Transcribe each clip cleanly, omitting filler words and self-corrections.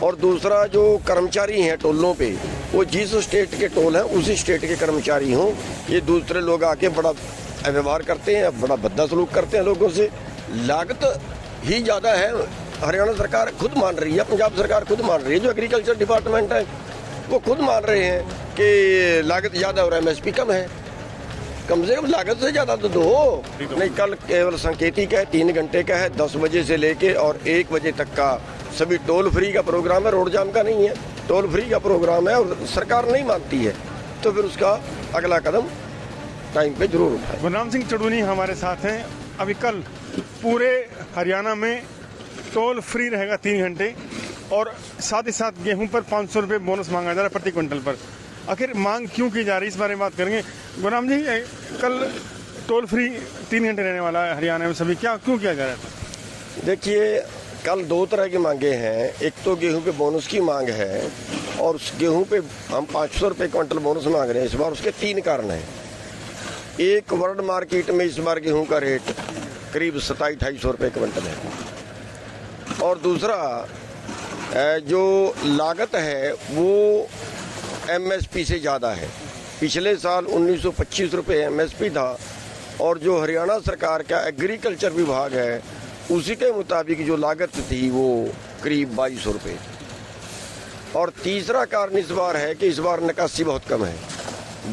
और दूसरा जो कर्मचारी हैं टोलों पे, वो जिस स्टेट के टोल हैं उसी स्टेट के कर्मचारी हों। ये दूसरे लोग आके बड़ा व्यवहार करते हैं, बड़ा भद्दा सलूक करते हैं लोगों से। लागत ही ज़्यादा है, हरियाणा सरकार खुद मान रही है, पंजाब सरकार खुद मान रही है, जो एग्रीकल्चर डिपार्टमेंट है वो खुद मान रहे हैं कि लागत ज़्यादा और एमएसपी कम है। कम से कम लागत से ज़्यादा तो दो। नहीं, कल केवल संकेतिक है, 3 घंटे का है, 10 बजे से लेके और 1 बजे तक का सभी टोल फ्री का प्रोग्राम है, रोड जाम का नहीं है, टोल फ्री का प्रोग्राम है। और सरकार नहीं मानती है तो फिर उसका अगला कदम टाइम पे जरूर उठाए। गुरनाम सिंह चड़ूनी हमारे साथ हैं। अभी कल पूरे हरियाणा में टोल फ्री रहेगा 3 घंटे और साथ ही साथ गेहूं पर 500 रुपये बोनस मांगा जा रहा है प्रति क्विंटल पर। आखिर मांग क्यों की जा रही है, इस बारे में बात करेंगे। गुरनाम जी, कल टोल फ्री 3 घंटे रहने वाला है हरियाणा में, सभी क्यों किया जा रहा है? देखिए, कल 2 तरह की मांगे हैं। एक तो गेहूं पे बोनस की मांग है और उस गेहूं पे हम 500 रुपये क्विंटल बोनस मांग रहे हैं इस बार। उसके 3 कारण हैं। एक, वर्ल्ड मार्केट में इस बार गेहूं का रेट करीब 2700-2800 रुपये क्विंटल है। और दूसरा, जो लागत है वो एमएसपी से ज़्यादा है। पिछले साल 1925 रुपये एमएसपी था और जो हरियाणा सरकार का एग्रीकल्चर विभाग है उसी के मुताबिक जो लागत थी वो करीब 2200 रुपये। और तीसरा कारण इस बार है कि इस बार निकासी बहुत कम है,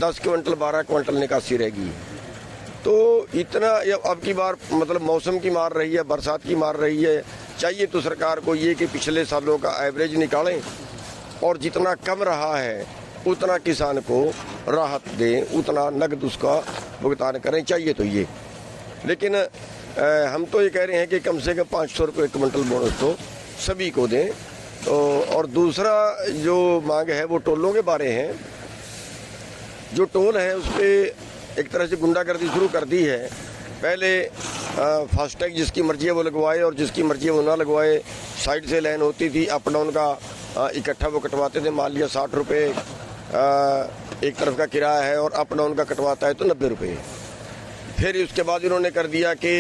10 क्विंटल 12 क्विंटल निकासी रहेगी। तो इतना अब की बार मतलब मौसम की मार रही है, बरसात की मार रही है। चाहिए तो सरकार को ये कि पिछले सालों का एवरेज निकालें और जितना कम रहा है उतना किसान को राहत दें, उतना नकद उसका भुगतान करें। चाहिए तो ये, लेकिन हम तो ये कह रहे हैं कि कम से कम 500 रुपये क्विंटल बोनस तो सभी को दें। तो और दूसरा जो मांग है वो टोलों के बारे हैं। जो टोल है उस पर एक तरह से गुंडागर्दी शुरू कर दी है। पहले फास्टैग जिसकी मर्जी है वो लगवाए और जिसकी मर्जी है वो ना लगवाए। साइड से लाइन होती थी, अप डाउन का इकट्ठा वो कटवाते थे। मान लिया 60 रुपये एक तरफ का किराया है और अप डाउन का कटवाता है तो 90 रुपये। फिर उसके बाद इन्होंने कर दिया कि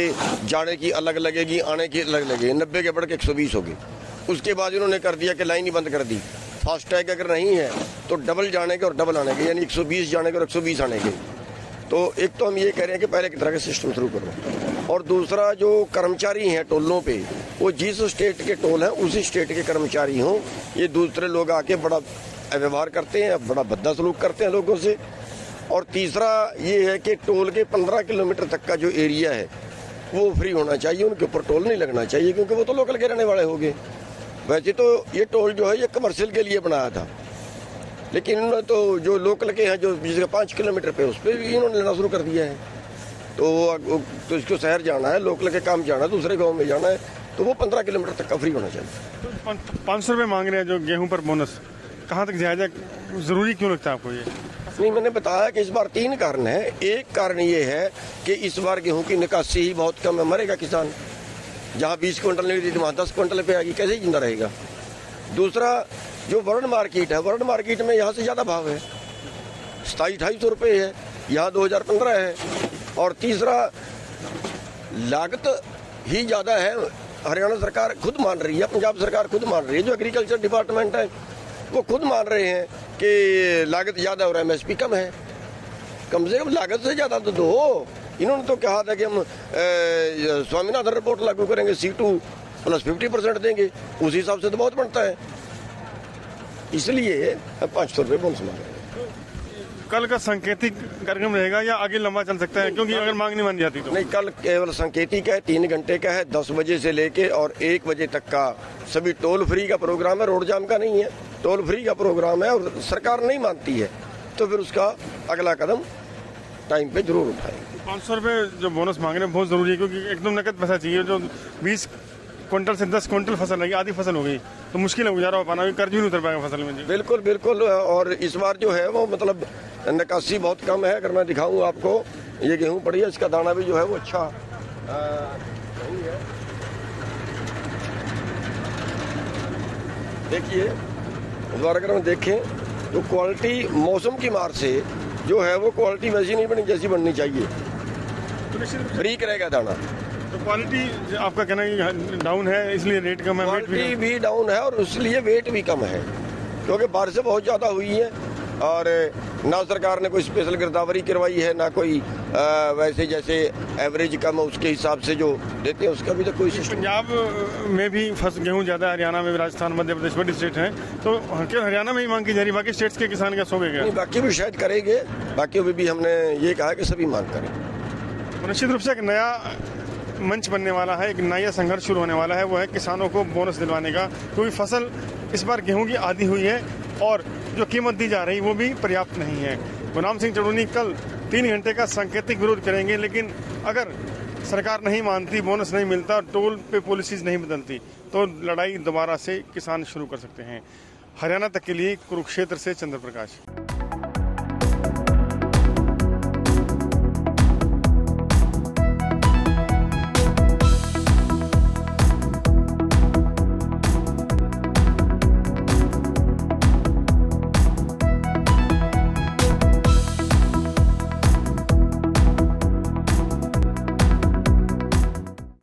जाने की अलग लगेगी, आने की अलग लगेगी, 90 के बढ़ के 120 होगी। उसके बाद इन्होंने कर दिया कि लाइन ही बंद कर दी। फास्टैग अगर नहीं है तो डबल जाने के और डबल आने के, यानी 120 जाने के और 120 आने के। तो एक तो हम ये कह रहे हैं कि पहले की तरह का सिस्टम शुरू करो। और दूसरा, जो कर्मचारी हैं टोलों पे, वो जिस स्टेट के टोल हैं उसी स्टेट के कर्मचारी हों। ये दूसरे लोग आके बड़ा व्यवहार करते हैं, बड़ा भद्दा सलूक करते हैं लोगों से। और तीसरा ये है कि टोल के 15 किलोमीटर तक का जो एरिया है वो फ्री होना चाहिए, उनके ऊपर टोल नहीं लगना चाहिए, क्योंकि वो तो लोकल के रहने वाले होंगे। वैसे तो ये टोल जो है ये कमर्शियल के लिए बनाया था, लेकिन इन्होंने तो जो लोकल के हैं जो जिसका 5 किलोमीटर पे उस पर भी इन्होंने लेना शुरू कर दिया है। तो इसको शहर जाना है, लोकल के काम जाना है, दूसरे गाँव में जाना है, तो वो 15 किलोमीटर तक का फ्री होना चाहिए। 500 रुपये मांग रहे हैं जो गेहूं पर बोनस, कहाँ तक जायजा, जरूरी क्यों लगता है आपको ये? नहीं, मैंने बताया कि इस बार 3 कारण है। एक कारण ये है कि इस बार गेहूं की निकासी ही बहुत कम है, मरेगा किसान। जहाँ 20 क्विंटल नहीं थी वहाँ 10 क्विंटल पे आएगी, कैसे जिंदा रहेगा। दूसरा, जो वर्ल्ड मार्केट है, वर्ल्ड मार्केट में यहाँ से ज़्यादा भाव है, 2700-2800 रुपये है, यहाँ 2015 है। और तीसरा, लागत ही ज़्यादा है, हरियाणा सरकार खुद मान रही है, पंजाब सरकार खुद मान रही है, जो एग्रीकल्चर डिपार्टमेंट है वो खुद मान रहे हैं कि लागत ज़्यादा और एमएसपी कम है। कम से कम लागत से ज़्यादा तो दो। इन्होंने तो कहा था कि हम स्वामीनाथन रिपोर्ट लागू करेंगे, C2 + 50% देंगे, उस हिसाब से तो बहुत बनता है, इसलिए 500 रुपये बोनस मांग रहे हैं। कल का सांकेतिक कार्यक्रम रहेगा या आगे लंबा चल सकता है, क्योंकि अगर मांग नहीं मानी जाती तो? नहीं, कल केवल सांकेतिक है, 3 घंटे का है, 10 बजे से लेके और 1 बजे तक का सभी टोल फ्री का प्रोग्राम है, रोड जाम का नहीं है, टोल फ्री का प्रोग्राम है। और सरकार नहीं मानती है तो फिर उसका अगला कदम टाइम पे जरूर उठाएंगे। 500 रुपये जो बोनस मांग रहे हैं बहुत जरूरी है, क्योंकि एकदम नकद पैसा चाहिए। जो 20 क्विंटल से 10 क्विंटल फसल लगी, आधी फसल हो गई तो मुश्किल है गुजारा हो पाना, कर्ज भी नहीं उतर पाएगा फसल में। बिल्कुल बिल्कुल। और इस बार जो है वो मतलब निकासी बहुत कम है। अगर मैं दिखाऊं आपको, ये गेहूं पड़ी है, इसका दाना भी जो है वो अच्छा नहीं है। देखिए, इस बार अगर हम देखें तो क्वालिटी मौसम की मार से जो है वो क्वालिटी वैसी नहीं बनी जैसी बननी चाहिए, ब्रीक रहेगा दाना। तो क्वालिटी आपका कहना है कि डाउन है, इसलिए रेट कम है, वेट क्वालिटी भी डाउन है और इसलिए वेट भी कम है, क्योंकि बारिशें बहुत ज़्यादा हुई हैं और ना सरकार ने कोई स्पेशल गिरदावरी करवाई है, ना कोई वैसे जैसे एवरेज कम है उसके हिसाब से जो देते हैं उसका भी तो कोई सिस्टम। पंजाब में भी गेहूं ज़्यादा, हरियाणा में भी, राजस्थान, मध्य प्रदेश बड़ी स्टेट हैं, तो केवल हरियाणा में ही मांग की जा रही है, बाकी स्टेट्स के किसान क्या सो गए क्या? बाकी भी शायद करेंगे, बाकी भी हमने ये कहा कि सभी मांग करें। निश्चित रूप से एक नया मंच बनने वाला है, एक नया संघर्ष शुरू होने वाला है, वो है किसानों को बोनस दिलवाने का, क्योंकि फसल इस बार गेहूं की आधी हुई है और जो कीमत दी जा रही वो भी पर्याप्त नहीं है। गुरनाम सिंह चढ़ूनी कल 3 घंटे का सांकेतिक विरोध करेंगे, लेकिन अगर सरकार नहीं मानती, बोनस नहीं मिलता, टोल पे पॉलिसीज नहीं बदलती, तो लड़ाई दोबारा से किसान शुरू कर सकते हैं। हरियाणा तक के लिए कुरुक्षेत्र से चंद्र प्रकाश।